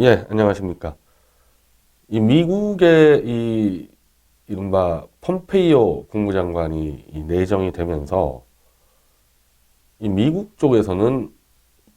예, 안녕하십니까. 이 미국의 이른바 폼페이오 국무장관이 이 내정이 되면서 이 미국 쪽에서는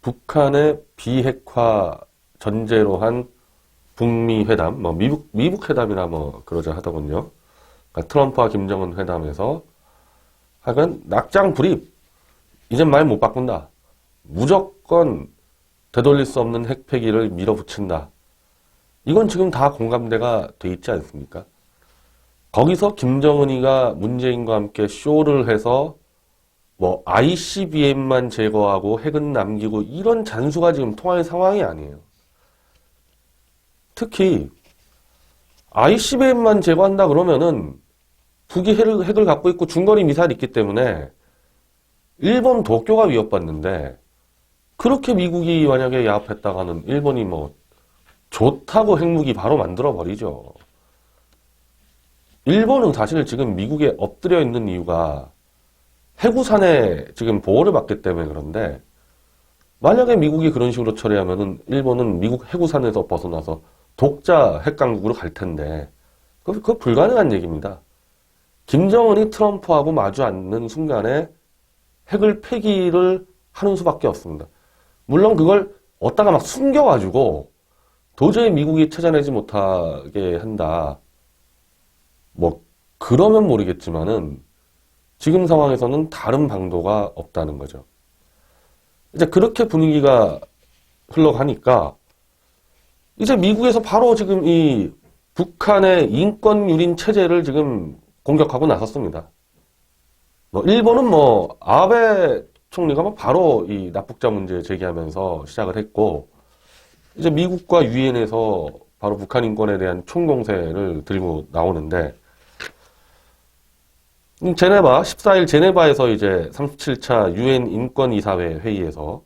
북한의 비핵화 전제로 한 북미 회담, 뭐 미북 회담이나 뭐 그러자 하더군요. 그러니까 트럼프와 김정은 회담에서 하여간 낙장 불입, 이젠 말 못 바꾼다. 무조건 되돌릴 수 없는 핵폐기를 밀어붙인다. 이건 지금 다 공감대가 돼 있지 않습니까? 거기서 김정은이가 문재인과 함께 쇼를 해서 뭐 ICBM만 제거하고 핵은 남기고 이런 잔수가 지금 통할 상황이 아니에요. 특히 ICBM만 제거한다 그러면은 북이 핵을 갖고 있고 중거리 미사일이 있기 때문에 일본 도쿄가 위협받는데 그렇게 미국이 만약에 야합했다가는 일본이 뭐 좋다고 핵무기 바로 만들어 버리죠. 일본은 사실 지금 미국에 엎드려 있는 이유가 해구산에 지금 보호를 받기 때문에 그런데 만약에 미국이 그런 식으로 처리하면은 일본은 미국 해구산에서 벗어나서 독자 핵강국으로 갈 텐데 그거 불가능한 얘기입니다. 김정은이 트럼프하고 마주 앉는 순간에 핵을 폐기를 하는 수밖에 없습니다. 물론 그걸 어디다가 막 숨겨가지고 도저히 미국이 찾아내지 못하게 한다. 뭐 그러면 모르겠지만은 지금 상황에서는 다른 방도가 없다는 거죠. 이제 그렇게 분위기가 흘러가니까 이제 미국에서 바로 지금 이 북한의 인권 유린 체제를 지금 공격하고 나섰습니다. 뭐 일본은 뭐 아베 총리가 뭐 바로 이 납북자 문제 제기하면서 시작을 했고 이제 미국과 유엔에서 바로 북한 인권에 대한 총공세를 들고 나오는데 제네바 14일 제네바에서 이제 37차 유엔 인권이사회 회의에서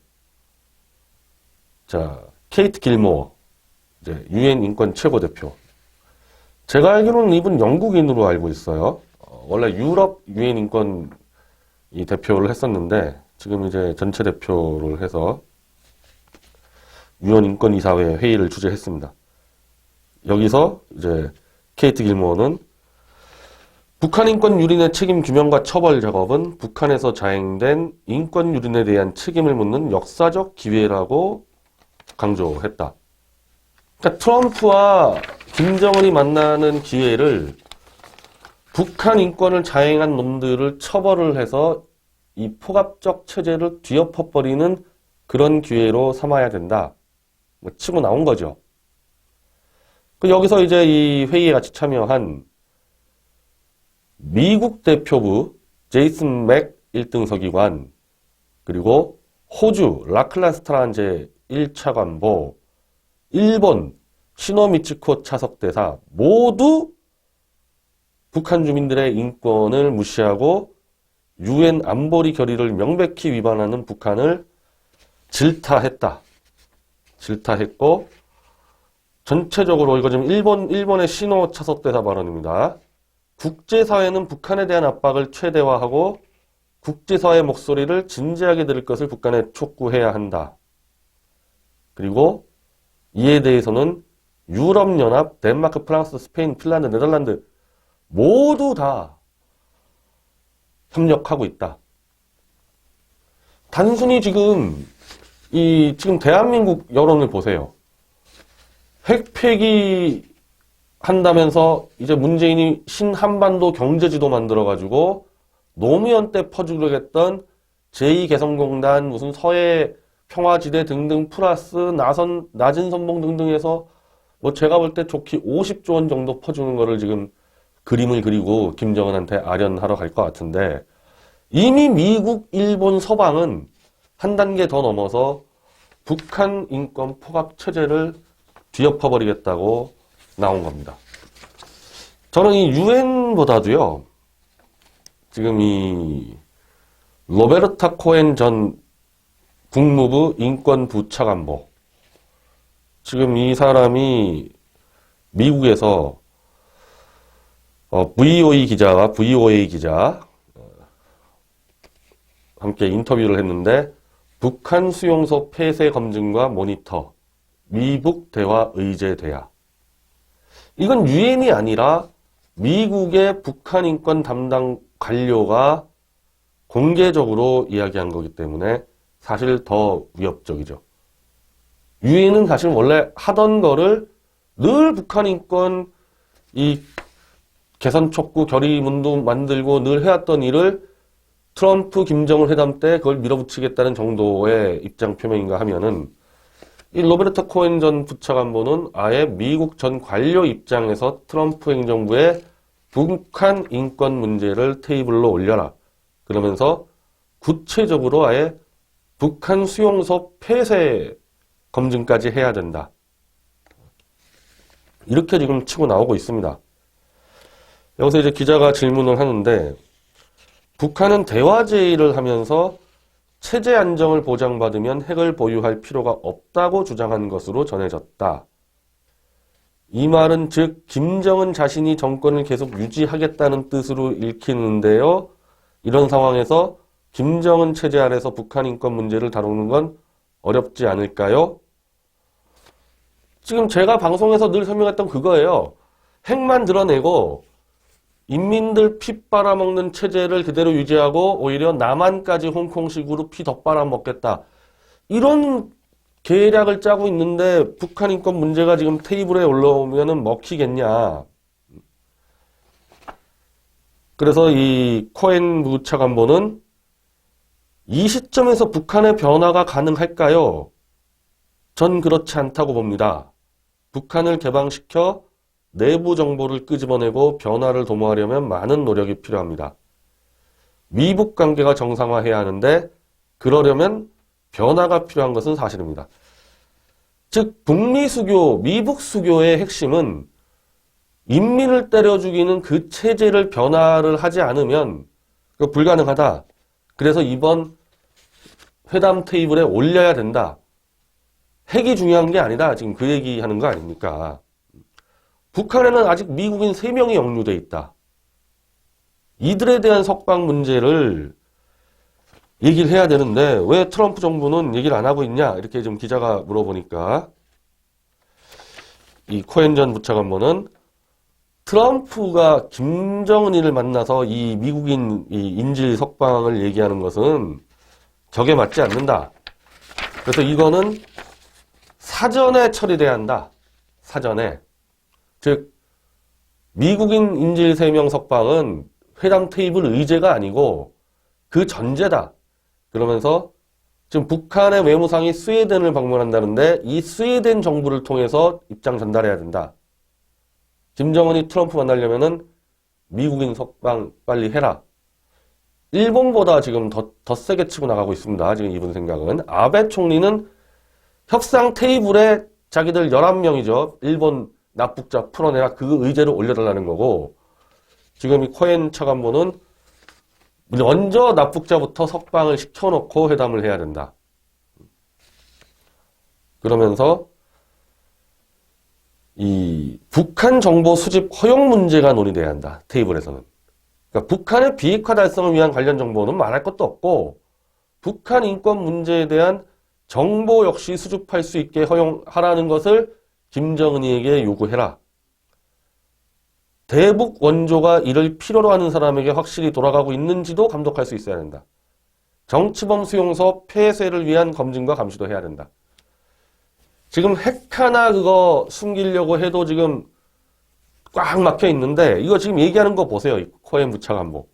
자 케이트 길모어 이제 유엔 인권 최고 대표 제가 알기로는 이분 영국인으로 알고 있어요. 원래 유럽 유엔 인권 이 대표를 했었는데 지금 이제 전체 대표를 해서 유엔 인권이사회 회의를 주재했습니다. 여기서 이제 케이트 길모어는 북한 인권 유린의 책임 규명과 처벌 작업은 북한에서 자행된 인권 유린에 대한 책임을 묻는 역사적 기회라고 강조했다. 그러니까 트럼프와 김정은이 만나는 기회를 북한 인권을 자행한 놈들을 처벌을 해서 이 포갑적 체제를 뒤엎어버리는 그런 기회로 삼아야 된다. 뭐 치고 나온 거죠. 여기서 이제 이 회의에 같이 참여한 미국 대표부 제이슨 맥 1등 서기관 그리고 호주 라클라스트란제 1차 관보 일본 시노미츠코 차석대사 모두 북한 주민들의 인권을 무시하고 유엔 안보리 결의를 명백히 위반하는 북한을 질타했다. 질타했고 전체적으로 이거 지금 일본의 시노 차석대사 발언입니다. 국제사회는 북한에 대한 압박을 최대화하고 국제사회의 목소리를 진지하게 들을 것을 북한에 촉구해야 한다. 그리고 이에 대해서는 유럽연합, 덴마크, 프랑스, 스페인, 핀란드, 네덜란드 모두 다 협력하고 있다. 단순히 지금 대한민국 여론을 보세요. 핵폐기 한다면서 이제 문재인이 신한반도 경제지도 만들어가지고 노무현 때 퍼주려고 제2개성공단 무슨 서해 평화지대 등등 플러스 낮은 선봉 등등 해서 뭐 제가 볼 때 좋게 50조 원 정도 퍼주는 거를 지금 그림을 그리고 김정은한테 아련하러 갈 것 같은데 이미 미국, 일본, 서방은 한 단계 더 넘어서 북한 인권 포갑 체제를 뒤엎어버리겠다고 나온 겁니다. 저는 이 유엔보다도요, 지금 이 로베르타 코엔 전 국무부 인권부 차관보, 지금 이 사람이 미국에서 VOA 기자와 VOA 기자 함께 인터뷰를 했는데 북한 수용소 폐쇄 검증과 모니터 미북 대화 의제 대야. 이건 유엔이 아니라 미국의 북한 인권 담당 관료가 공개적으로 이야기한 거기 때문에 사실 더 위협적이죠. 유엔은 사실 원래 하던 거를 늘 북한 인권 이 개선 촉구 결의문도 만들고 늘 해왔던 일을 트럼프 김정은 회담 때 그걸 밀어붙이겠다는 정도의 입장 표명인가 하면은 이 로베르트 코엔 전 부차관보는 아예 미국 전 관료 입장에서 트럼프 행정부의 북한 인권 문제를 테이블로 올려라. 그러면서 구체적으로 아예 북한 수용소 폐쇄 검증까지 해야 된다. 이렇게 지금 치고 나오고 있습니다. 여기서 이제 기자가 질문을 하는데 북한은 대화 제의를 하면서 체제 안정을 보장받으면 핵을 보유할 필요가 없다고 주장한 것으로 전해졌다. 이 말은 즉 김정은 자신이 정권을 계속 유지하겠다는 뜻으로 읽히는데요. 이런 상황에서 김정은 체제 아래서 북한 인권 문제를 다루는 건 어렵지 않을까요? 지금 제가 방송에서 늘 설명했던 그거예요. 핵만 드러내고 인민들 피 빨아먹는 체제를 그대로 유지하고 오히려 남한까지 홍콩식으로 피 더 빨아먹겠다. 이런 계략을 짜고 있는데 북한 인권 문제가 지금 테이블에 올라오면은 먹히겠냐. 그래서 이 코엔 부차관보는 이 시점에서 북한의 변화가 가능할까요? 전 그렇지 않다고 봅니다. 북한을 개방시켜 내부 정보를 끄집어내고 변화를 도모하려면 많은 노력이 필요합니다. 미북 관계가 정상화해야 하는데 그러려면 변화가 필요한 것은 사실입니다. 즉 북미 수교, 미북 수교의 핵심은 인민을 때려 죽이는 그 체제를 변화를 하지 않으면 불가능하다. 그래서 이번 회담 테이블에 올려야 된다. 핵이 중요한 게 아니다. 지금 그 얘기하는 거 아닙니까? 북한에는 아직 미국인 3명이 영류돼 있다. 이들에 대한 석방 문제를 얘기를 해야 되는데 왜 트럼프 정부는 얘기를 안 하고 있냐? 이렇게 좀 기자가 물어보니까 이 코엔 전 부차관보는 트럼프가 김정은이를 만나서 이 미국인 이 인질 석방을 얘기하는 것은 격에 맞지 않는다. 그래서 이거는 사전에 처리돼야 한다. 사전에. 즉 미국인 인질 3명 석방은 회담 테이블 의제가 아니고 그 전제다. 그러면서 지금 북한의 외무상이 스웨덴을 방문한다는데 이 스웨덴 정부를 통해서 입장 전달해야 된다. 김정은이 트럼프 만나려면은 미국인 석방 빨리 해라. 일본보다 지금 더 세게 치고 나가고 있습니다. 지금 이분 생각은. 아베 총리는 협상 테이블에 자기들 11명이죠. 일본 납북자 풀어내라. 그 의제를 올려달라는 거고 지금 이 코엔 차관보는 먼저 납북자부터 석방을 시켜놓고 회담을 해야 된다. 그러면서 이 북한 정보 수집 허용 문제가 논의돼야 한다. 테이블에서는. 그러니까 북한의 비핵화 달성을 위한 관련 정보는 말할 것도 없고 북한 인권 문제에 대한 정보 역시 수집할 수 있게 허용하라는 것을 김정은이에게 요구해라. 대북 원조가 이를 필요로 하는 사람에게 확실히 돌아가고 있는지도 감독할 수 있어야 된다. 정치범 수용소 폐쇄를 위한 검증과 감시도 해야 된다. 지금 핵 하나 그거 숨기려고 해도 지금 꽉 막혀 있는데 이거 지금 얘기하는 거 보세요. 코엔 부차관보.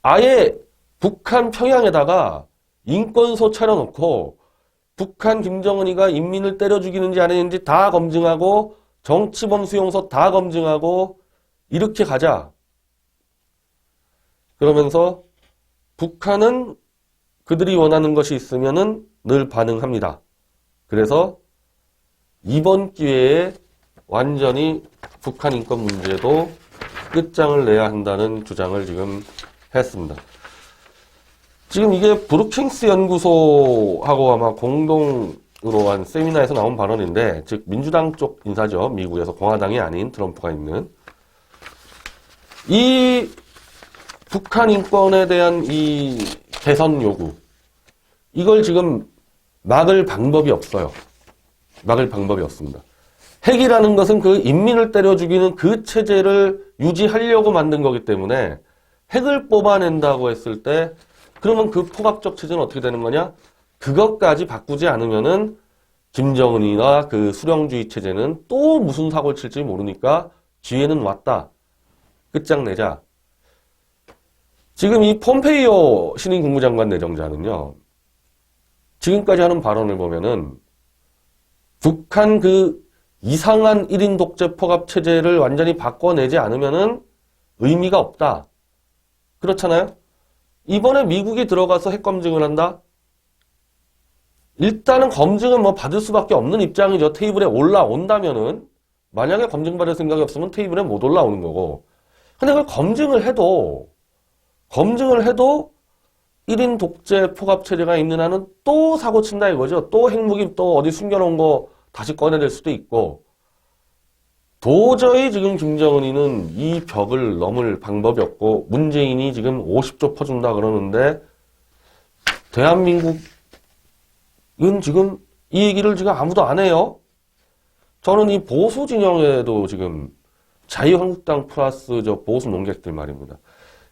아예 북한 평양에다가 인권소 차려놓고 북한 김정은이가 인민을 때려 죽이는지 안 했는지 다 검증하고 정치범 수용소 다 검증하고 이렇게 가자. 그러면서 북한은 그들이 원하는 것이 있으면은 늘 반응합니다. 그래서 이번 기회에 완전히 북한 인권 문제도 끝장을 내야 한다는 주장을 지금 했습니다. 지금 이게 브루킹스 연구소하고 아마 공동으로 한 세미나에서 나온 발언인데, 즉 민주당 쪽 인사죠. 미국에서 공화당이 아닌 트럼프가 있는. 이 북한 인권에 대한 이 개선 요구, 이걸 지금 막을 방법이 없어요. 막을 방법이 없습니다. 핵이라는 것은 그 인민을 때려 죽이는 그 체제를 유지하려고 만든 거기 때문에 핵을 뽑아낸다고 했을 때 그러면 그 포갑적 체제는 어떻게 되는 거냐? 그것까지 바꾸지 않으면은 김정은이나 그 수령주의 체제는 또 무슨 사고를 칠지 모르니까 기회는 왔다. 끝장내자. 지금 이 폼페이오 신임 국무장관 내정자는요. 지금까지 하는 발언을 보면은 북한 그 이상한 1인 독재 포갑 체제를 완전히 바꿔내지 않으면은 의미가 없다. 그렇잖아요? 이번에 미국이 들어가서 핵 검증을 한다? 일단은 검증은 뭐 받을 수밖에 없는 입장이죠. 테이블에 올라온다면은. 만약에 검증받을 생각이 없으면 테이블에 못 올라오는 거고. 근데 그걸 검증을 해도 1인 독재 포갑체제가 있는 한은 또 사고 친다 이거죠. 또 핵무기 또 어디 숨겨놓은 거 다시 꺼내낼 수도 있고. 도저히 지금 김정은이는 이 벽을 넘을 방법이 없고 문재인이 지금 50조 퍼준다 그러는데 대한민국은 지금 이 얘기를 지금 아무도 안 해요. 저는 이 보수 진영에도 지금 자유한국당 플러스 저 보수 논객들 말입니다.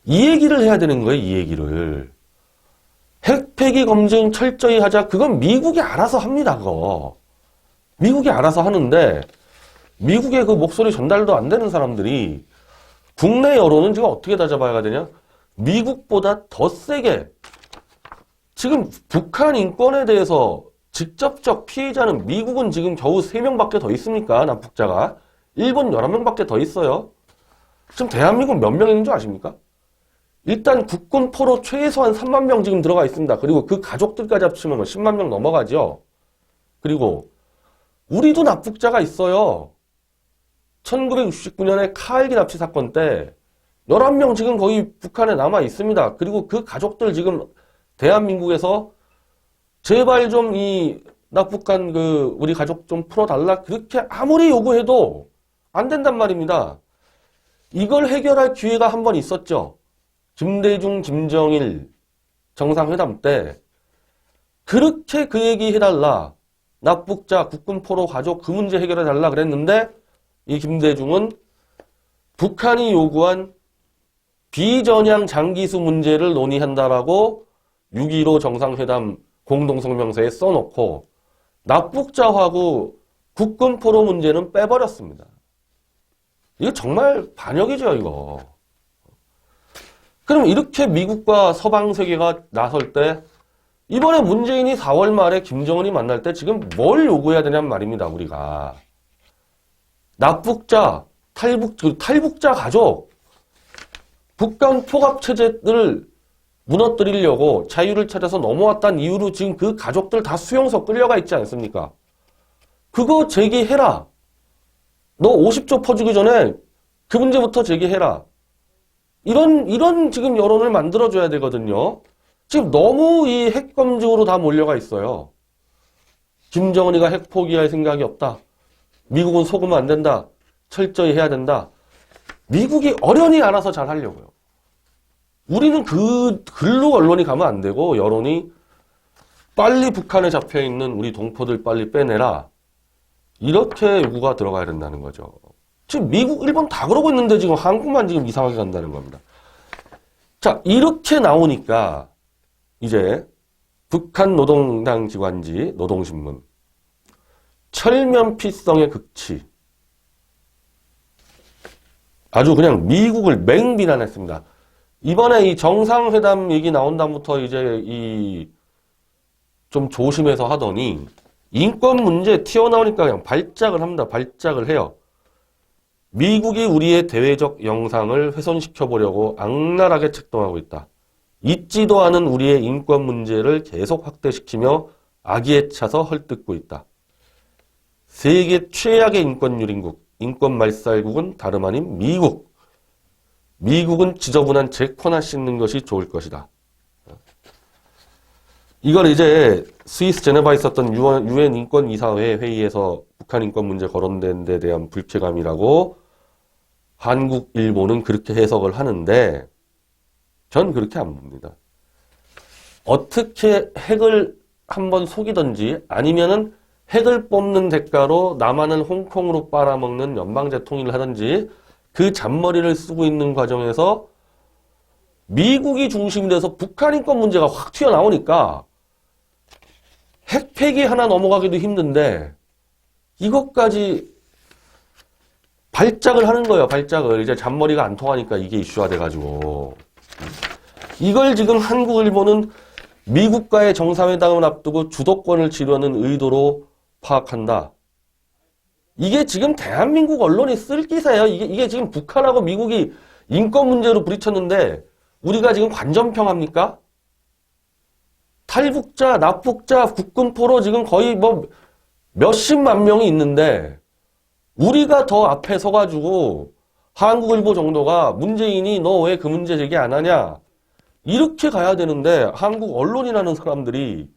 이 얘기를 해야 되는 거예요. 이 얘기를. 핵 폐기 검증 철저히 하자. 그건 미국이 알아서 합니다. 그거. 미국이 알아서 하는데 미국의 그 목소리 전달도 안 되는 사람들이 국내 여론은 지금 어떻게 다잡아야 되냐? 미국보다 더 세게 지금 북한 인권에 대해서 직접적 피해자는 미국은 지금 겨우 3명밖에 더 있습니까? 납북자가. 일본 11명밖에 더 있어요. 지금 대한민국 몇 명 있는 줄 아십니까? 일단 국군 포로 최소한 3만 명 지금 들어가 있습니다. 그리고 그 가족들까지 합치면 10만 명 넘어가죠. 그리고 우리도 납북자가 있어요. 1969년에 카일기 납치 사건 때 11명 지금 거기 북한에 남아 있습니다. 그리고 그 가족들 지금 대한민국에서 제발 좀 이 납북한 그 우리 가족 좀 풀어달라 그렇게 아무리 요구해도 안 된단 말입니다. 이걸 해결할 기회가 한 번 있었죠. 김대중, 김정일 정상회담 때 그렇게 그 얘기 해달라. 납북자, 국군 포로 가족 그 문제 해결해달라 그랬는데 이 김대중은 북한이 요구한 비전향 장기수 문제를 논의한다라고 6.15 정상회담 공동성명서에 써놓고 납북자하고 국군 포로 문제는 빼버렸습니다. 이거 정말 반역이죠, 이거. 그럼 이렇게 미국과 서방 세계가 나설 때 이번에 문재인이 4월 말에 김정은이 만날 때 지금 뭘 요구해야 되냐는 말입니다, 우리가. 납북자, 탈북자 가족, 북한 포갑체제를 무너뜨리려고 자유를 찾아서 넘어왔다는 이유로 지금 그 가족들 다 수용소 끌려가 있지 않습니까? 그거 제기해라. 너 50조 퍼주기 전에 그 문제부터 제기해라. 이런 지금 여론을 만들어줘야 되거든요. 지금 너무 이 핵검증으로 다 몰려가 있어요. 김정은이가 핵 포기할 생각이 없다. 미국은 속으면 안 된다. 철저히 해야 된다. 미국이 어련히 알아서 잘 하려고요. 우리는 글로 언론이 가면 안 되고 여론이 빨리 북한에 잡혀있는 우리 동포들 빨리 빼내라. 이렇게 요구가 들어가야 된다는 거죠. 지금 미국, 일본 다 그러고 있는데 지금 한국만 지금 이상하게 간다는 겁니다. 자, 이렇게 나오니까 이제 북한 노동당 기관지 노동신문 철면피성의 극치 아주 그냥 미국을 맹비난했습니다. 이번에 이 정상회담 얘기 나온 다음부터 이제 좀 조심해서 하더니 인권 문제 튀어나오니까 그냥 발작을 합니다. 발작을 해요. 미국이 우리의 대외적 영상을 훼손시켜 보려고 악랄하게 책동하고 있다. 잊지도 않은 우리의 인권 문제를 계속 확대시키며 악의에 차서 헐뜯고 있다. 세계 최악의 인권 유린국, 인권 말살국은 다름 아닌 미국. 미국은 지저분한 제 코나 씻는 것이 좋을 것이다. 이걸 이제 스위스 제네바에 있었던 유엔 인권이사회 회의에서 북한 인권 문제 거론된 데 대한 불쾌감이라고 한국, 일본은 그렇게 해석을 하는데 전 그렇게 안 봅니다. 어떻게 핵을 한번 속이든지 아니면은 핵을 뽑는 대가로 남한을 홍콩으로 빨아먹는 연방제 통일을 하든지 그 잔머리를 쓰고 있는 과정에서 미국이 중심이 돼서 북한 인권 문제가 확 튀어나오니까 핵폐기 하나 넘어가기도 힘든데 이것까지 발작을 하는 거예요. 발작을. 이제 잔머리가 안 통하니까 이게 이슈화 돼가지고 이걸 지금 한국, 일본은 미국과의 정상회담을 앞두고 주도권을 지려는 의도로 파악한다. 이게 지금 대한민국 언론이 쓸 기사예요. 이게 지금 북한하고 미국이 인권 문제로 부딪혔는데 우리가 지금 관전평합니까? 탈북자, 납북자, 국군포로 지금 거의 뭐 몇십만 명이 있는데 우리가 더 앞에 서가지고 한국일보 정도가 문재인이 너 왜 그 문제 제기 안 하냐? 이렇게 가야 되는데 한국 언론이라는 사람들이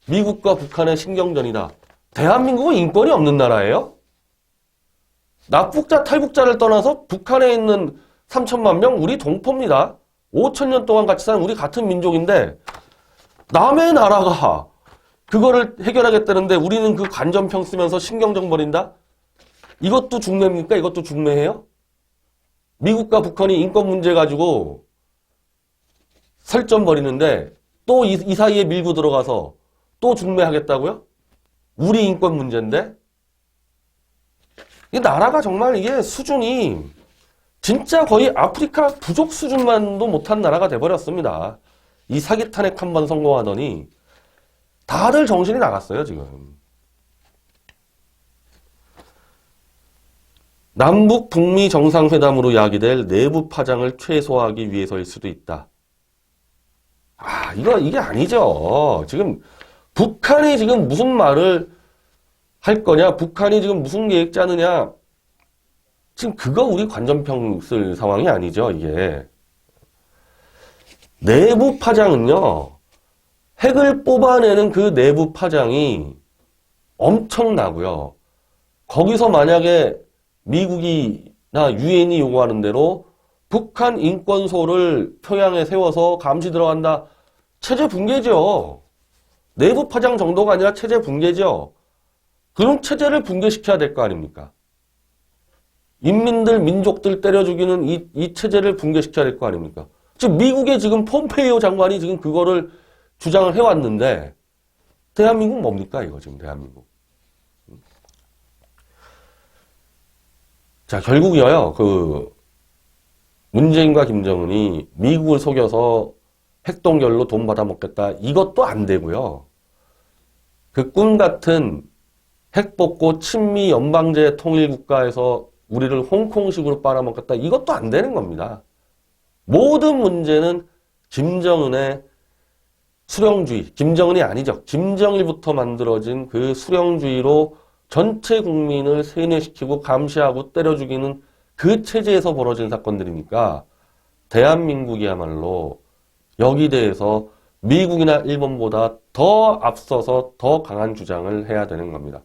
미국과 북한의 신경전이다. 대한민국은 인권이 없는 나라예요? 납북자, 탈북자를 떠나서 북한에 있는 3천만 명 우리 동포입니다. 5천 년 동안 같이 사는 우리 같은 민족인데 남의 나라가 그거를 해결하겠다는데 우리는 그 관전평 쓰면서 신경전 벌인다? 이것도 중매입니까? 이것도 중매해요? 미국과 북한이 인권 문제 가지고 설전 벌이는데 또 이 사이에 밀고 들어가서 또 중매하겠다고요? 우리 인권 문제인데? 이 나라가 정말 이게 수준이 진짜 거의 아프리카 부족 수준만도 못한 나라가 돼버렸습니다. 이 사기 탄핵 한 번 성공하더니 다들 정신이 나갔어요, 지금. 남북 북미 정상회담으로 야기될 내부 파장을 최소화하기 위해서일 수도 있다. 이게 아니죠. 지금 북한이 지금 무슨 말을 할 거냐, 북한이 지금 무슨 계획 짜느냐, 지금 그거 우리 관전평 쓸 상황이 아니죠, 이게. 내부 파장은요, 핵을 뽑아내는 그 내부 파장이 엄청나고요. 거기서 만약에 미국이나 유엔이 요구하는 대로 북한 인권소를 평양에 세워서 감시 들어간다. 체제 붕괴죠. 내부 파장 정도가 아니라 체제 붕괴죠. 그럼 체제를 붕괴시켜야 될 거 아닙니까? 인민들, 민족들 때려 죽이는 이 체제를 붕괴시켜야 될 거 아닙니까? 지금 미국의 지금 폼페이오 장관이 지금 그거를 주장을 해왔는데 대한민국 뭡니까 이거 지금 대한민국. 자, 결국이요, 문재인과 김정은이 미국을 속여서 핵동결로 돈 받아먹겠다. 이것도 안 되고요. 그 꿈 같은 핵 뽑고 친미 연방제 통일국가에서 우리를 홍콩식으로 빨아먹겠다. 이것도 안 되는 겁니다. 모든 문제는 김정은의 수령주의, 김정은이 아니죠. 김정일부터 만들어진 그 수령주의로 전체 국민을 세뇌시키고 감시하고 때려 죽이는 그 체제에서 벌어진 사건들이니까 대한민국이야말로 여기 대해서 미국이나 일본보다 더 앞서서 더 강한 주장을 해야 되는 겁니다.